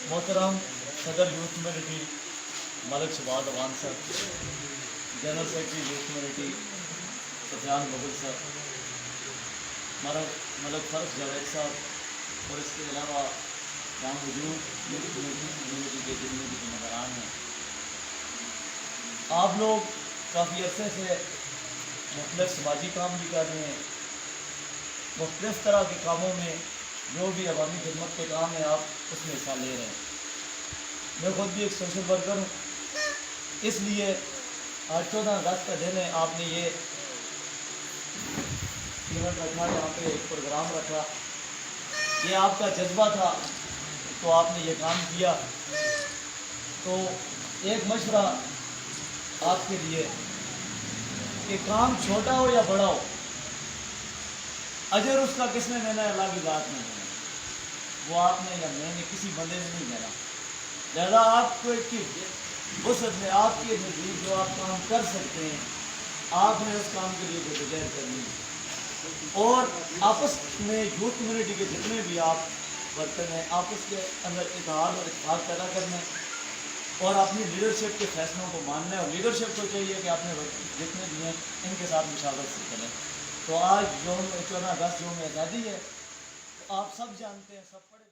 محترم صدر youth community ملک شباد اوان صاحب، جنرل سیکرٹری یوتھ کمیونٹی سفیان مغل صاحب، ملک فرق جاوید صاحب، اور اس کے علاوہ یہاں موجود یوتھ کمیونٹی کے جتنے بھی ممبران ہیں، آپ لوگ کافی عرصے سے مختلف سماجی کام بھی کر رہے ہیں، مختلف طرح کے کاموں میں جو بھی عوامی خدمت کے کام ہیں آپ اس میں حصہ لے رہے ہیں۔ میں خود بھی ایک سوشل ورکر ہوں، اس لیے آج 14 اگست کا دن ہے، آپ نے یہ ایونٹ رکھا، یہاں پہ ایک پروگرام رکھا، یہ آپ کا جذبہ تھا تو آپ نے یہ کام کیا۔ تو ایک مشورہ آپ کے لیے کہ کام چھوٹا ہو یا بڑا ہو، اجر اس کا کس نے دینا ہے؟ اللہ کی ذات نے دینا، وہ آپ نے یا میں نے کسی بندے نے نہیں دینا۔ لہذا آپ کو ایک وسعت میں آپ کے نزدیک جو آپ کام کر سکتے ہیں، آپ نے اس کام کے لیے جدوجہد کرنی ہے، اور آپس میں یوتھ کمیونٹی کے جتنے بھی آپ ورکر ہیں، آپس کے اندر اتحاد اور اتفاق پیدا کرنا ہے، اور اپنی لیڈرشپ کے فیصلوں کو ماننا ہے، اور لیڈرشپ کو چاہیے کہ اپنے جتنے بھی ہیں ان کے ساتھ مشاورت سے کریں۔ تو آج 14 اگست یوم آزادی ہے، تو آپ سب جانتے ہیں، سب پڑھے